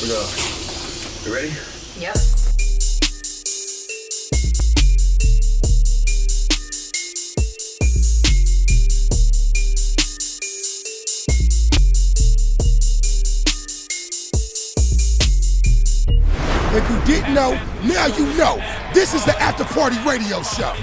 we go. You ready? Yep. If you didn't know, now you know. This is the After Party Radio Show.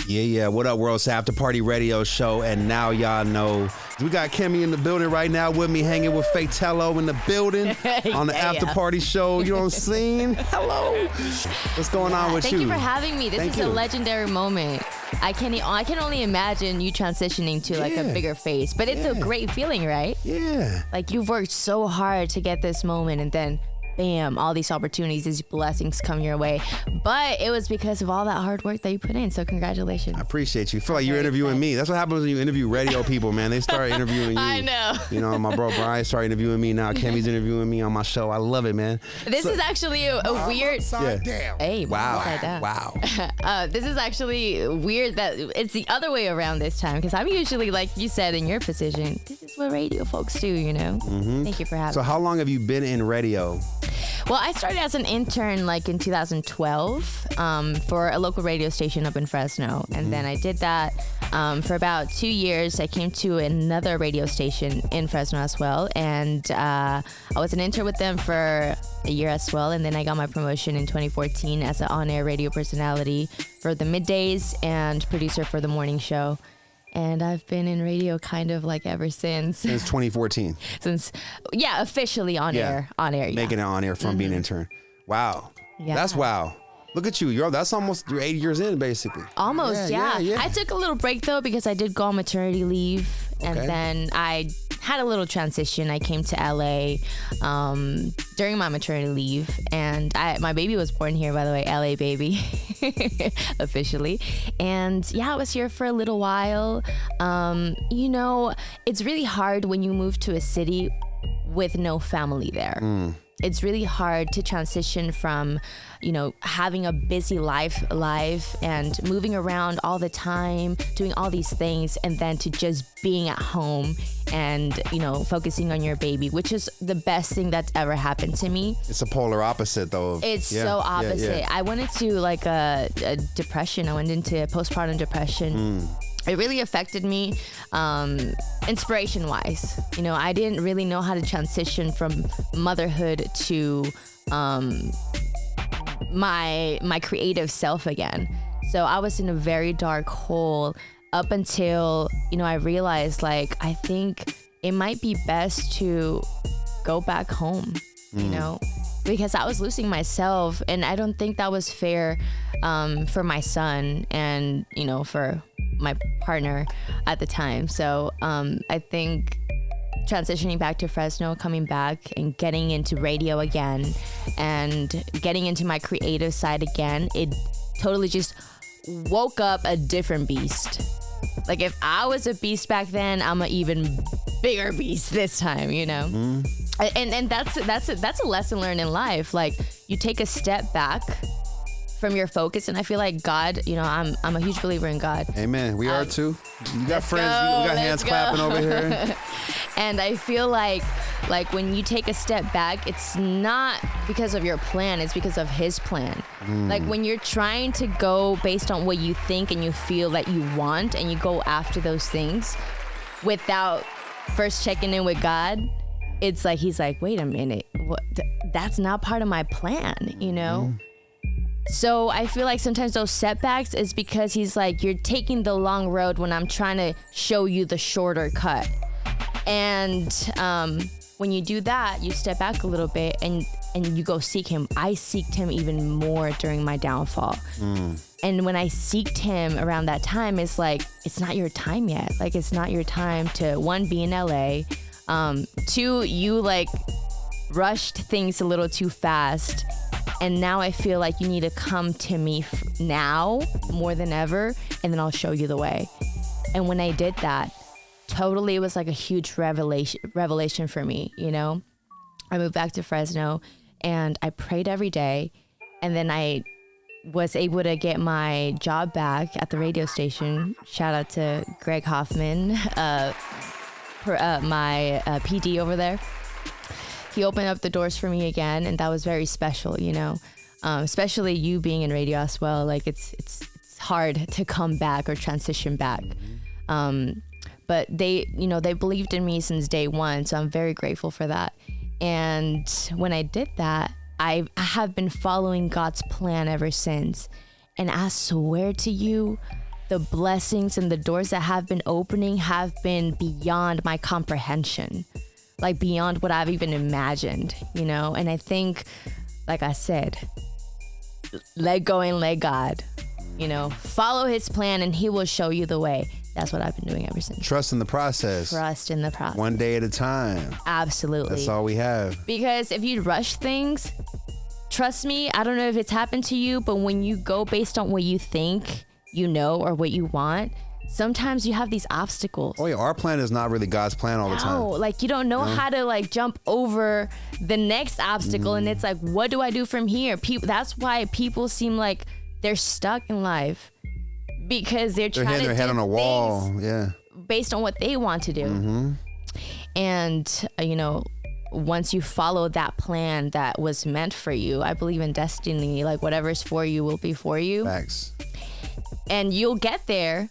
Yeah. What up, world? It's the After Party Radio Show, and now y'all know. We got Kimmie in the building right now with me, hanging with Fatell in the building on the After Party Show. You know what I'm saying? Hello. What's going on with you? Thank you for having me. This is a legendary moment. I can only imagine you transitioning to like a bigger face, but it's a great feeling, right? Yeah. Like you've worked so hard to get this moment, and then bam, all these opportunities, these blessings come your way. But it was because of all that hard work that you put in. So congratulations. I appreciate you. I feel like you're interviewing me. That's what happens when you interview radio people, man. They start interviewing you. I know. You know, my bro Brian started interviewing me. Now Kimmie's interviewing me on my show. I love it, man. This is actually a weird... Down. Hey, wow. Down. Wow. This is actually weird that it's the other way around this time, because I'm usually, like you said, in your position. This is what radio folks do, you know? Mm-hmm. Thank you for having me. So how long have you been in radio? Well, I started as an intern like in 2012 for a local radio station up in Fresno. And then I did that for about 2 years. I came to another radio station in Fresno as well. And I was an intern with them for a year as well. And then I got my promotion in 2014 as an on-air radio personality for the middays and producer for the morning show. And I've been in radio kind of like ever since. Since 2014. Officially on air. Making it on air from being intern. Wow. Yeah. That's wow. Look at you. That's almost 8 years in, basically. Almost, yeah. I took a little break, though, because I did go on maternity leave. And then I had a little transition. I came to LA during my maternity leave. And my baby was born here, by the way, LA baby, officially. And yeah, I was here for a little while. You know, it's really hard when you move to a city with no family there. It's really hard to transition from, you know, having a busy life and moving around all the time, doing all these things, and then to just being at home and, you know, focusing on your baby, which is the best thing that's ever happened to me. It's a polar opposite, though. It's so opposite. Yeah. I went into like a depression. I went into postpartum depression. It really affected me inspiration-wise. You know, I didn't really know how to transition from motherhood to my creative self again. So I was in a very dark hole up until, you know, I realized, like, I think it might be best to go back home, you know, because I was losing myself, and I don't think that was fair for my son and, you know, for my partner at the time. So I think transitioning back to Fresno, coming back and getting into radio again and getting into my creative side again, it totally just woke up a different beast. Like if I was a beast back then, I'm an even bigger beast this time, you know? And that's a lesson learned in life. Like you take a step back from your focus, and I feel like God, you know, I'm a huge believer in God. Amen. We are too. You got friends. We got hands clapping over here. And I feel like when you take a step back, it's not because of your plan, it's because of His plan. Like when you're trying to go based on what you think and you feel that you want, and you go after those things without first checking in with God, it's like He's like, wait a minute, that's not part of my plan, you know? So I feel like sometimes those setbacks is because He's like, you're taking the long road when I'm trying to show you the shorter cut. And when you do that, you step back a little bit and you go seek Him. I seeked Him even more during my downfall. And when I seeked Him around that time, it's like, it's not your time yet. Like, it's not your time to, one, be in LA. Two, you like rushed things a little too fast. And now I feel like you need to come to me now more than ever, and then I'll show you the way. And when I did that, totally, it was like a huge revelation for me, you know? I moved back to Fresno, and I prayed every day, and then I was able to get my job back at the radio station. Shout out to Greg Hoffman, my PD over there. he opened up the doors for me again, and that was very special, you know. Especially you being in radio as well. Like it's hard to come back or transition back. But they believed in me since day one, so I'm very grateful for that. And when I did that, I have been following God's plan ever since. And I swear to you, the blessings and the doors that have been opening have been beyond my comprehension, like beyond what I've even imagined, you know? And I think, like I said, let go and let God, you know, follow his plan and he will show you the way. That's what I've been doing ever since. Trust in the process. Trust in the process. One day at a time. Absolutely. That's all we have. Because if you rush things, trust me, I don't know if it's happened to you, but when you go based on what you think, you know, or what you want, sometimes you have these obstacles. Oh yeah, our plan is not really God's plan all the time. No, like you don't know how to like jump over the next obstacle, and it's like, what do I do from here? That's why people seem like they're stuck in life, because they're trying to hitting their head on a wall, based on what they want to do. And you know, once you follow that plan that was meant for you, I believe in destiny. Like whatever's for you will be for you. Facts. And you'll get there,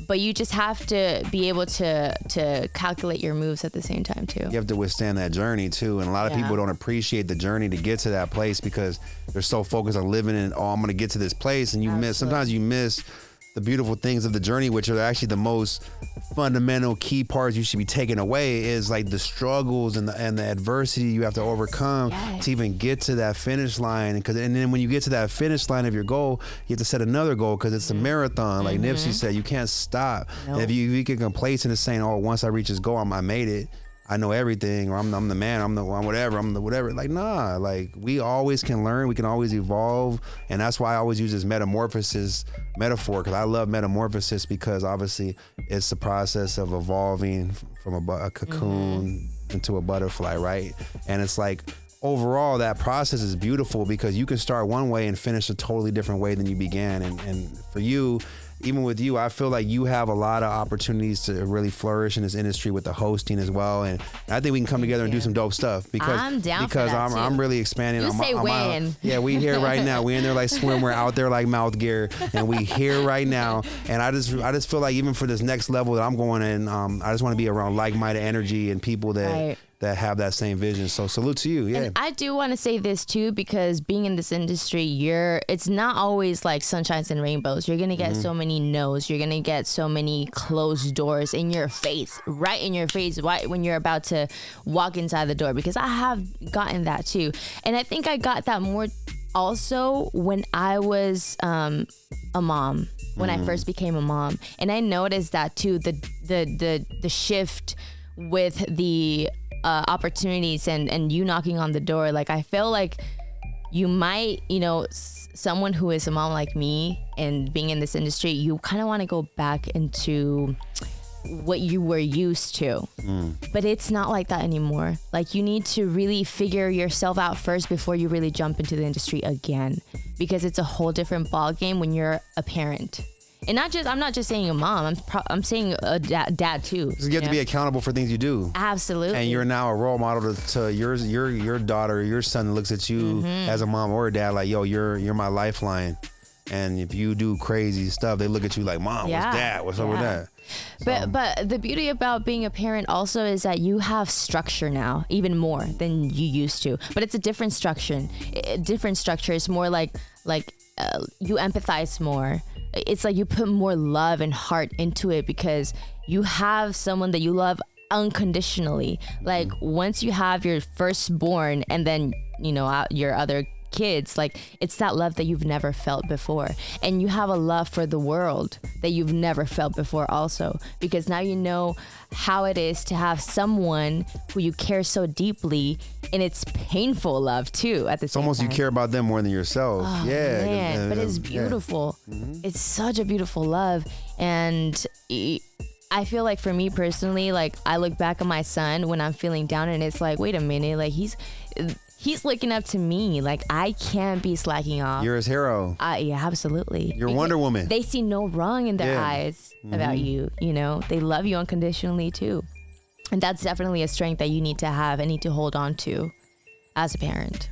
but you just have to be able to calculate your moves at the same time too. You have to withstand that journey too. And a lot of people don't appreciate the journey to get to that place because they're so focused on living in, I'm going to get to this place. And sometimes you miss the beautiful things of the journey, which are actually the most fundamental key parts you should be taking away, is like the struggles and the adversity you have to overcome to even get to that finish line. And then when you get to that finish line of your goal, you have to set another goal, because it's a marathon. Like Nipsey said, you can't stop. Nope. If you get complacent and saying, oh, once I reach this goal, I made it, I know everything, or I'm the man, I'm the whatever. Like, nah, like we always can learn, we can always evolve. And that's why I always use this metamorphosis metaphor, because I love metamorphosis, because obviously it's the process of evolving from a cocoon into a butterfly, right? And it's like, overall, that process is beautiful, because you can start one way and finish a totally different way than you began. And for you, even with you, I feel like you have a lot of opportunities to really flourish in this industry with the hosting as well. And I think we can come together and do some dope stuff, because I'm down for that I'm really expanding. You say when. Yeah, we here right now. We in there like swimwear, out there like mouth gear, and we here right now. And I just feel like even for this next level that I'm going in, I just want to be around like-minded energy and people that have that same vision. So salute to you. Yeah. And I do want to say this too, because being in this industry, it's not always like sunshines and rainbows. You're going to get so many no's. You're going to get so many closed doors in your face, right in your face, right when you're about to walk inside the door, because I have gotten that too. And I think I got that more also when I was a mom, when I first became a mom. And I noticed that too, the shift with the opportunities and you knocking on the door. Like I feel like you might, you know, someone who is a mom like me and being in this industry, you kind of want to go back into what you were used to. But it's not like that anymore. Like you need to really figure yourself out first before you really jump into the industry again, because it's a whole different ball game when you're a parent. And I'm not just saying a mom, I'm saying a dad too. You have to be accountable for things you do. Absolutely. And you're now a role model to your daughter, your son looks at you as a mom or a dad like, yo, you're my lifeline. And if you do crazy stuff, they look at you like, Mom, what's that? What's up with that? But the beauty about being a parent also is that you have structure now, even more than you used to. But it's a different structure. It's more like you empathize more. It's like you put more love and heart into it, because you have someone that you love unconditionally. Like once you have your firstborn and then, you know, your other kids, like it's that love that you've never felt before. And you have a love for the world that you've never felt before also, because now you know how it is to have someone who you care so deeply, and it's painful love too at the same time. It's almost you care about them more than yourself. Oh, yeah. Man, but it's beautiful. It's such a beautiful love. And I feel like for me personally, like I look back at my son when I'm feeling down, and it's like, wait a minute, like he's looking up to me. Like I can't be slacking off. You're his hero. Yeah, absolutely. You're Wonder Woman. They see no wrong in their eyes about you. You know, they love you unconditionally too. And that's definitely a strength that you need to have and need to hold on to as a parent.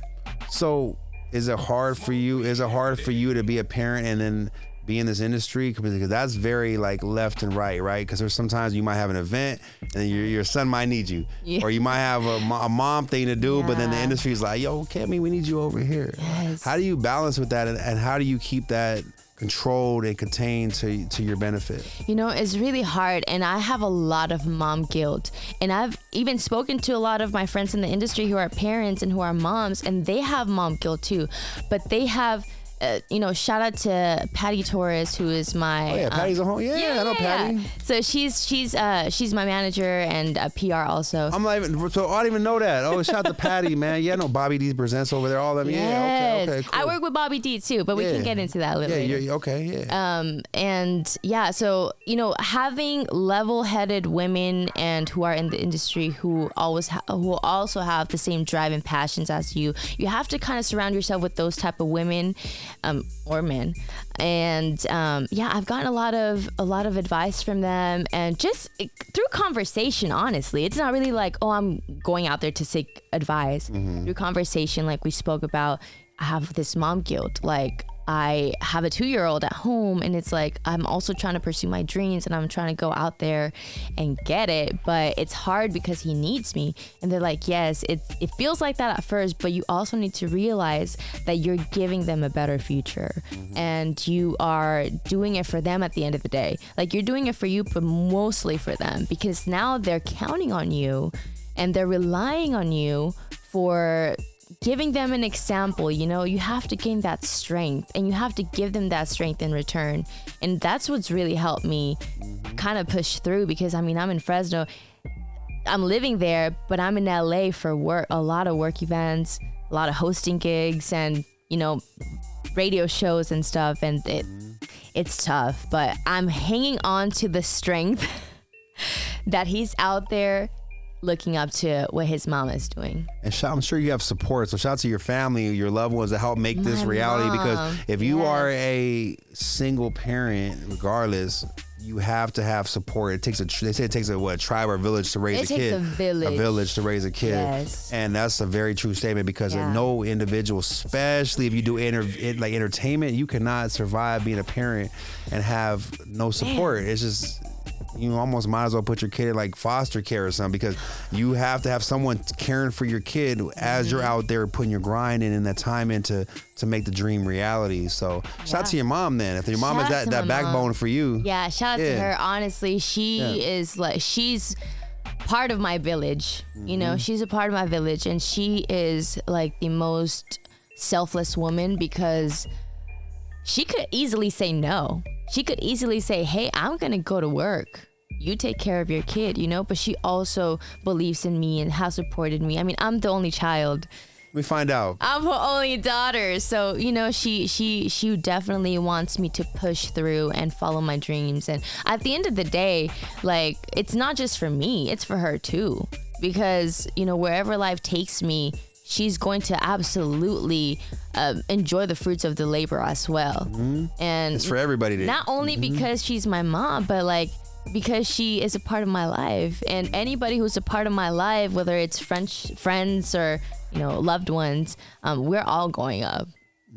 So is it hard for you? Is it hard for you to be a parent and then be in this industry? Because that's very like left and right, right? Because there's sometimes you might have an event and your son might need you. Yeah. Or you might have a mom thing to do, but then the Yeah. industry is like, yo, Kimmie, we need you over here. Yes. How do you balance with that, and how do you keep that controlled and contained to your benefit? You know, it's really hard, and I have a lot of mom guilt. And I've even spoken to a lot of my friends in the industry who are parents and who are moms, and they have mom guilt too. But they have, you know, shout out to Patty Torres, who is my. Oh yeah, Patty's a home. Yeah, I know Patty. Yeah. So she's my manager and a PR also. I'm not even, so I don't even know that. Oh, shout out to Patty, man. Yeah, I know Bobby D presents over there. All them. Yes. Yeah, okay, cool. I work with Bobby D too, but we Yeah. can get into that a little later. Yeah, okay, yeah. And yeah, so, you know, having level-headed women and who are in the industry who who also have the same drive and passions as you have to kind of surround yourself with those type of women, or men. And yeah, I've gotten a lot of advice from them, and just through conversation. Honestly, it's not really like, oh, I'm going out there to seek advice. Through conversation, like we spoke about, I have this mom guilt. Like, I have a 2-year-old at home, and it's like I'm also trying to pursue my dreams, and I'm trying to go out there and get it, but it's hard because he needs me. And they're like, yes, it feels like that at first, but you also need to realize that you're giving them a better future, and you are doing it for them at the end of the day. Like, you're doing it for you, but mostly for them, because now they're counting on you and they're relying on you for giving them an example. You know, you have to gain that strength, and you have to give them that strength in return. And that's what's really helped me kind of push through, because I mean, I'm in Fresno, I'm living there, but I'm in LA for work, a lot of work events, a lot of hosting gigs, and, you know, radio shows and stuff. And it's tough, but I'm hanging on to the strength that he's out there looking up to what his mom is doing. And I'm sure you have support. So shout out to your family, your loved ones that help make this My reality. mom, Because if you yes. are a single parent, regardless, you have to have support. They say it takes a tribe or village to raise a kid. It takes a village. A village to raise a kid. Yes. And that's a very true statement, because Yeah. no individual, especially if you do like entertainment, you cannot survive being a parent and have no support. It's just, you almost might as well put your kid in like foster care or something, because you have to have someone caring for your kid as you're out there putting your grind in and that time in to make the dream reality. So shout out to your mom then. If your mom is Shout out to that my backbone mom. for you. Yeah, shout out to her. Honestly, she is like, she's part of my village. You know, she's a part of my village, and she is like the most selfless woman, because she could easily say no. She could easily say, hey, I'm gonna go to work, you take care of your kid, you know. But she also believes in me and has supported me. I mean, I'm the only child. We find out. I'm her only daughter, so, you know, she definitely wants me to push through and follow my dreams. And at the end of the day, like, it's not just for me, it's for her too, because, you know, wherever life takes me, she's going to absolutely enjoy the fruits of the labor as well. And It's for everybody to. not only because she's my mom, but like, because she is a part of my life. And anybody who's a part of my life, whether it's friends or, you know, loved ones, we're all going up.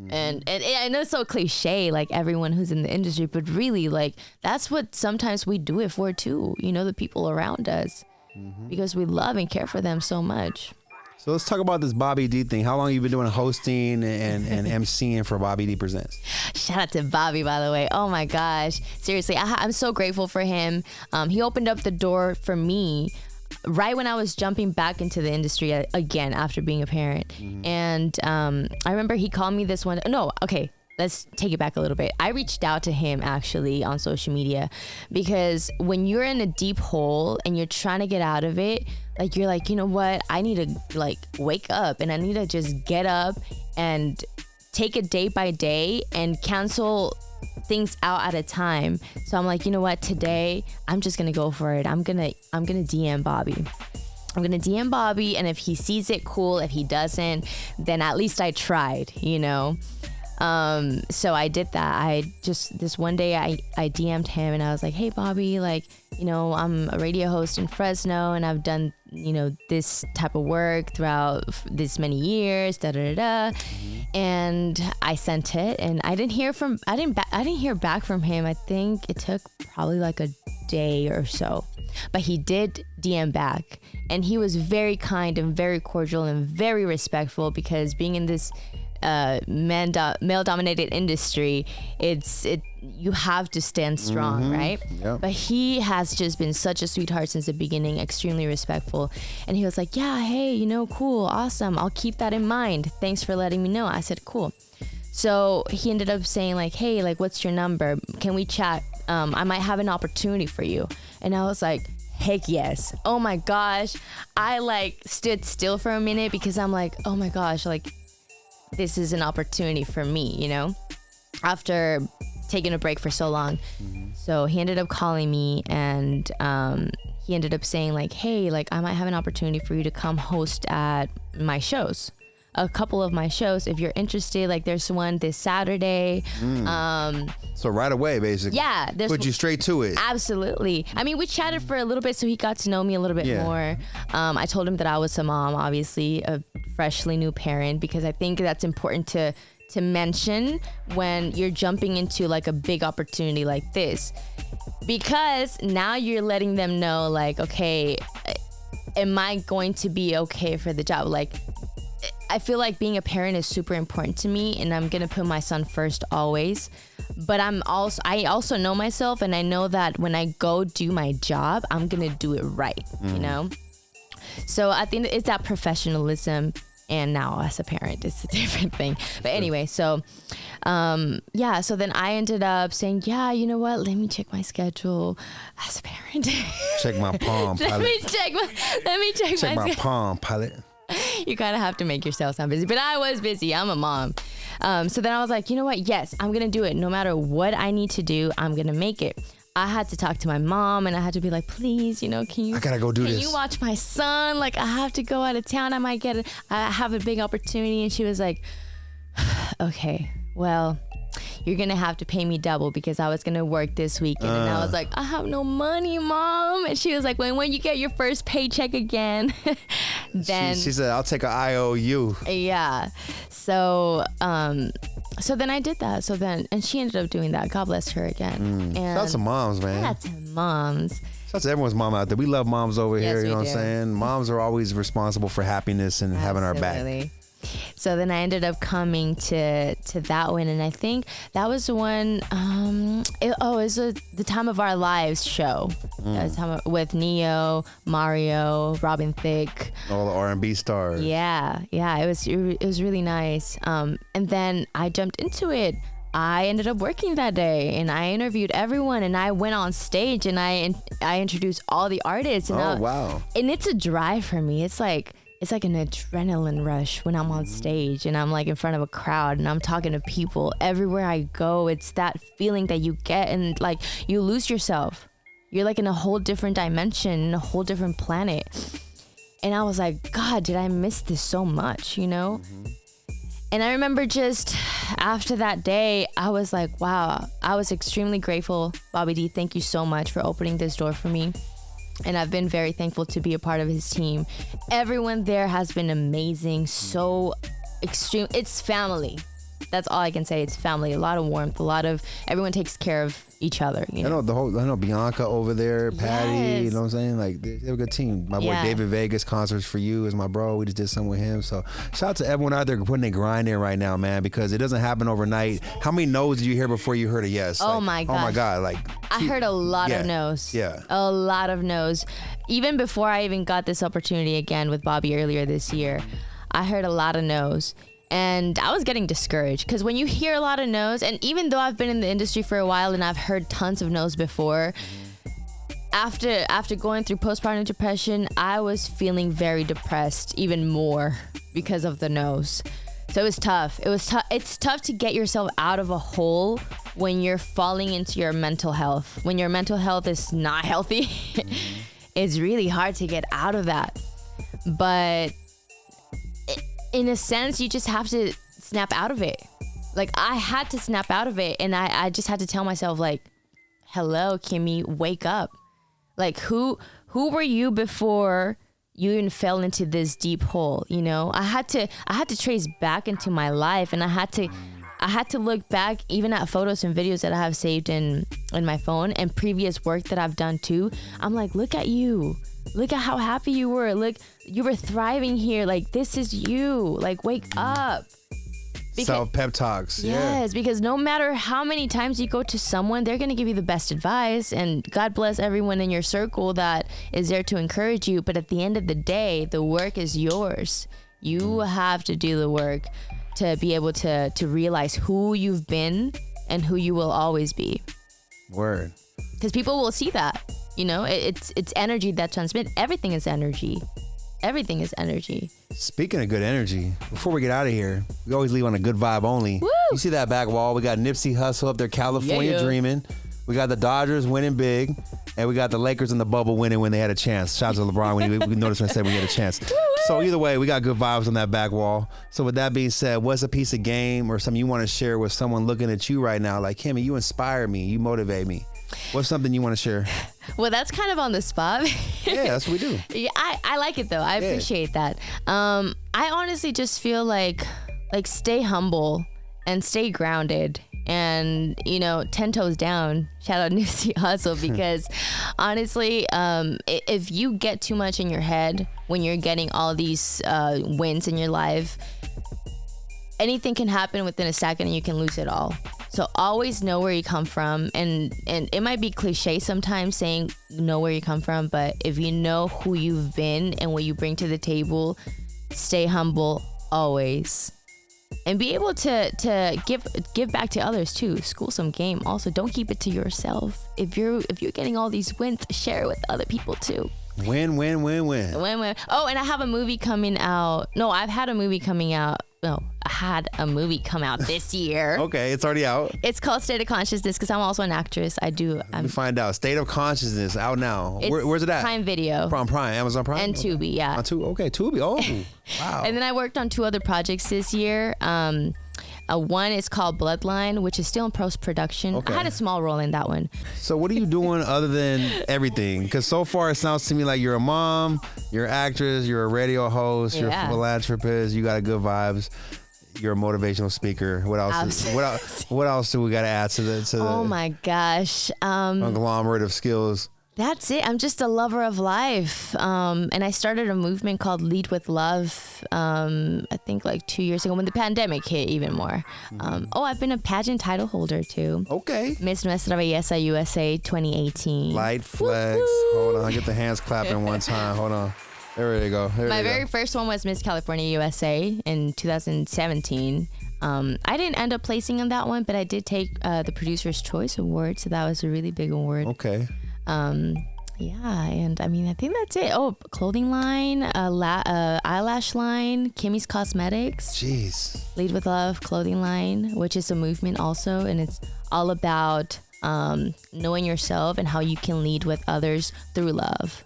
And I know it's so cliche, like everyone who's in the industry, but really, like, that's what sometimes we do it for too, you know, the people around us, because we love and care for them so much. So let's talk about this Bobby D thing. How long have you been doing hosting and MCing for Bobby D Presents? Shout out to Bobby, by the way. Oh my gosh. Seriously, I'm so grateful for him. He opened up the door for me right when I was jumping back into the industry again after being a parent. And I remember he called me this one. No, okay. Let's take it back a little bit. I reached out to him actually on social media, because when you're in a deep hole and you're trying to get out of it, like, you're like, you know what? I need to like wake up, and I need to just get up and take it day by day and cancel things out at a time. So I'm like, you know what? Today I'm just gonna go for it. I'm gonna DM Bobby. I'm gonna DM Bobby, and if he sees it, cool. If he doesn't, then at least I tried, you know. So I did that. This one day I DM'd him and I was like, hey, Bobby, like, you know, I'm a radio host in Fresno and I've done, you know, this type of work throughout this many years, And I sent it and I didn't hear back from him. I think it took probably like a day or so, but he did DM back and he was very kind and very cordial and very respectful, because being in this male-dominated industry, you have to stand strong, right? Yep. But he has just been such a sweetheart since the beginning, extremely respectful. And he was like, yeah, hey, you know, cool, awesome, I'll keep that in mind, thanks for letting me know. I said, cool. So he ended up saying like, hey, like, what's your number, can we chat, I might have an opportunity for you. And I was like, heck yes. Oh my gosh, I like stood still for a minute, because I'm like, oh my gosh, like, this is an opportunity for me, you know, after taking a break for so long. So he ended up calling me and he ended up saying like, hey, like, I might have an opportunity for you to come host at my shows, a couple of my shows, if you're interested. Like, there's one this Saturday. So right away, basically. Yeah. Put you straight to it. Absolutely. I mean, we chatted for a little bit, so he got to know me a little bit more. I told him that I was a mom, obviously, a freshly new parent, because I think that's important to mention when you're jumping into like a big opportunity like this, because now you're letting them know like, okay, am I going to be okay for the job? Like, I feel like being a parent is super important to me, and I'm gonna put my son first always. But I also know myself, and I know that when I go do my job, I'm gonna do it right, you know? So I think it's that professionalism, and now as a parent, it's a different thing. But anyway, so so then I ended up saying, yeah, you know what? Let me check my schedule as a parent. Check my palm pilot. Let me check my palm pilot. You kind of have to make yourself sound busy, but I was busy. I'm a mom. So then I was like, you know what? Yes, I'm going to do it. No matter what I need to do, I'm going to make it. I had to talk to my mom, and I had to be like, please, you know, I gotta go do this. Can you watch my son? Like, I have to go out of town. I have a big opportunity. And she was like, okay, well, you're going to have to pay me double, because I was going to work this weekend. And I was like, I have no money, Mom. And she was like, when you get your first paycheck again, then she said, I'll take an IOU. Yeah. So then I did that. And she ended up doing that. God bless her again. And Shout out to moms, man. Shout out to moms. Shout out to everyone's mom out there. We love moms over here. You know what I'm saying? Moms are always responsible for happiness and having our back. So then I ended up coming to that one, and I think that was the one. It was the Time of Our Lives show. That was with Neo, Mario, Robin Thicke, all the R&B stars. Yeah, it was really nice. And then I jumped into it. I ended up working that day, and I interviewed everyone, and I went on stage, and I introduced all the artists. And wow! And it's a drive for me. It's like an adrenaline rush when I'm on stage and I'm like in front of a crowd and I'm talking to people everywhere I go. It's that feeling that you get, and like you lose yourself. You're like in a whole different dimension, in a whole different planet. And I was like, God, did I miss this so much, you know? And I remember just after that day, I was like, wow, I was extremely grateful. Bobby D, thank you so much for opening this door for me. And I've been very thankful to be a part of his team. Everyone there has been amazing, so extreme. It's family. That's all I can say. It's family. A lot of warmth. Everyone takes care of each other. You know? I know Bianca over there, Patty. Yes. You know what I'm saying? Like they have a good team. My boy David Vegas, Concerts for You is my bro. We just did some with him. So shout out to everyone out there putting their grind in right now, man, because it doesn't happen overnight. How many no's did you hear before you heard a yes? Oh my God. Like I heard a lot of no's. Yeah. A lot of no's. Even before I even got this opportunity again with Bobby earlier this year, I heard a lot of no's. And I was getting discouraged, because when you hear a lot of no's, and even though I've been in the industry for a while and I've heard tons of no's before, after going through postpartum depression, I was feeling very depressed even more because of the no's. So it was tough. It's tough to get yourself out of a hole when you're falling into your mental health. When your mental health is not healthy, it's really hard to get out of that. But in a sense, you just have to snap out of it. like I had to snap out of it, and I just had to tell myself like, hello, Kimmie, wake up. Like who were you before you even fell into this deep hole? You know, I had to trace back into my life, and I had to look back even at photos and videos that I have saved in my phone and previous work that I've done too. I'm like, look at you. Look at how happy you were. Look, you were thriving here. Like, this is you. Like, wake up. Self-pep talks. Yes, because no matter how many times you go to someone, they're going to give you the best advice. And God bless everyone in your circle that is there to encourage you. But at the end of the day, the work is yours. You have to do the work to be able to realize who you've been and who you will always be. Word. Because people will see that. You know, it's energy that transmits. Everything is energy. Everything is energy. Speaking of good energy, before we get out of here, we always leave on a good vibe only. Woo! You see that back wall? We got Nipsey Hussle up there, California dreaming. We got the Dodgers winning big, and we got the Lakers in the bubble winning when they had a chance. Shout out to LeBron when we noticed when I said we had a chance. So either way, we got good vibes on that back wall. So with that being said, what's a piece of game or something you want to share with someone looking at you right now? Like, Kimmie, you inspire me. You motivate me. What's something you want to share? Well, that's kind of on the spot. Yeah, that's what we do. Yeah, I like it though. I appreciate that. I honestly just feel like stay humble and stay grounded, and 10 toes down. Shout out Nipsey Hussle, because honestly, if you get too much in your head when you're getting all these wins in your life, anything can happen within a second and you can lose it all. So always know where you come from, and it might be cliche sometimes saying know where you come from, but if you know who you've been and what you bring to the table, stay humble always. And be able to give back to others too. School some game. Also, don't keep it to yourself. If you're getting all these wins, share it with other people too. Win, win, win, win. Win, win. Oh, and I have a movie coming out. No, I've had a movie coming out. No, I had a movie come out this year. Okay, it's already out. It's called State of Consciousness, because I'm also an actress. Let me find out. State of Consciousness out now. Where's it at? Prime Video. Prime, Amazon Prime? And Tubi, yeah. On Tubi. Okay, Tubi. Oh, wow. And then I worked on 2 other projects this year. One is called Bloodline, which is still in post-production. Okay. I had a small role in that one. So what are you doing other than everything? Because so far it sounds to me like you're a mom, you're an actress, you're a radio host, you're a philanthropist, you got good vibes. You're a motivational speaker. What else? What else do we got to add to the? Oh my gosh! Conglomerate of skills. That's it. I'm just a lover of life, and I started a movement called Lead with Love. I think like 2 years ago when the pandemic hit even more. I've been a pageant title holder too. Okay. Miss Nuestra Belleza USA 2018. Light flex. Woo-hoo. Hold on, get the hands clapping one time. Hold on. There you go. My very first one was Miss California USA in 2017. I didn't end up placing in that one, but I did take the Producer's Choice Award, so that was a really big award. Okay. And I mean, I think that's it. Oh, clothing line, eyelash line, Kimmie's Cosmetics. Jeez. Lead with Love clothing line, which is a movement also, and it's all about knowing yourself and how you can lead with others through love.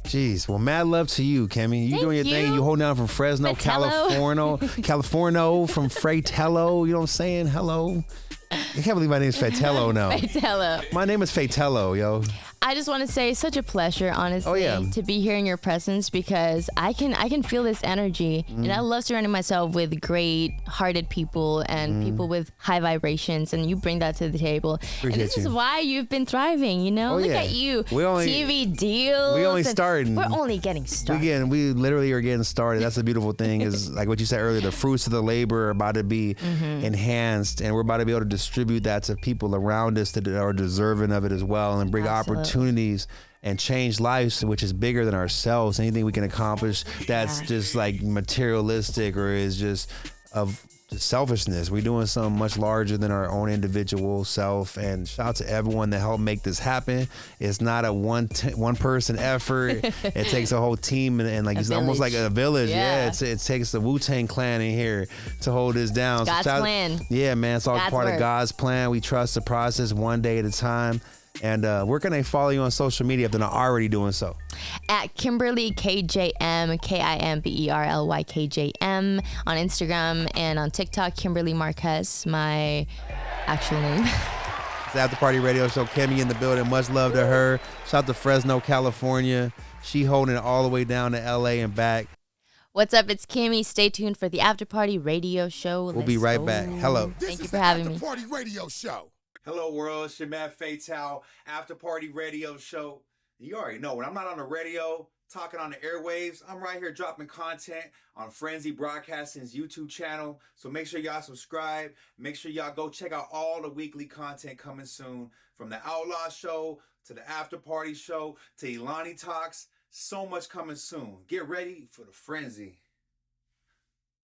Jeez, well, mad love to you, Kimmie. You doing your thing. You holding down from Fresno, California from Fratello. You know what I'm saying? Hello. I can't believe my name is Fatello now. Fatello. My name is Fatello, yo. I just want to say it's such a pleasure, honestly, to be here in your presence, because I can feel this energy, and I love surrounding myself with great-hearted people and people with high vibrations, and you bring that to the table. Appreciate and this is why you've been thriving, you know? Look at you. TV deals. We only starting. We're only getting started. We literally are getting started. That's the beautiful thing is, like what you said earlier, the fruits of the labor are about to be enhanced, and we're about to be able to distribute that to people around us that are deserving of it as well, and bring opportunities and change lives, which is bigger than ourselves. Anything we can accomplish that's just like materialistic or is just of selfishness. We're doing something much larger than our own individual self. And shout out to everyone that helped make this happen. It's not a one person effort. It takes a whole team and like it's almost like a village. It takes the Wu-Tang Clan in here to hold this down. God's plan. Yeah, man, it's all God's part work. of God's plan. We trust the process one day at a time. And where can they follow you on social media if they're not already doing so? At Kimberly KJM, KIMBERLY KJM on Instagram and on TikTok, Kimberly Marquez, my actual name. It's the After Party Radio Show. Kimmie in the building. Much love to her. Shout out to Fresno, California. She holding it all the way down to LA and back. What's up? It's Kimmie. Stay tuned for the After Party Radio Show. We'll be right back. Hello. Thank you for having me. This is the After Party Radio Show. Hello, world. It's your man Fatell, After Party Radio Show. You already know when I'm not on the radio, talking on the airwaves, I'm right here dropping content on Frenzy Broadcasting's YouTube channel. So make sure y'all subscribe. Make sure y'all go check out all the weekly content coming soon. From the Outlaw Show to the After Party Show to Ilani Talks. So much coming soon. Get ready for the Frenzy.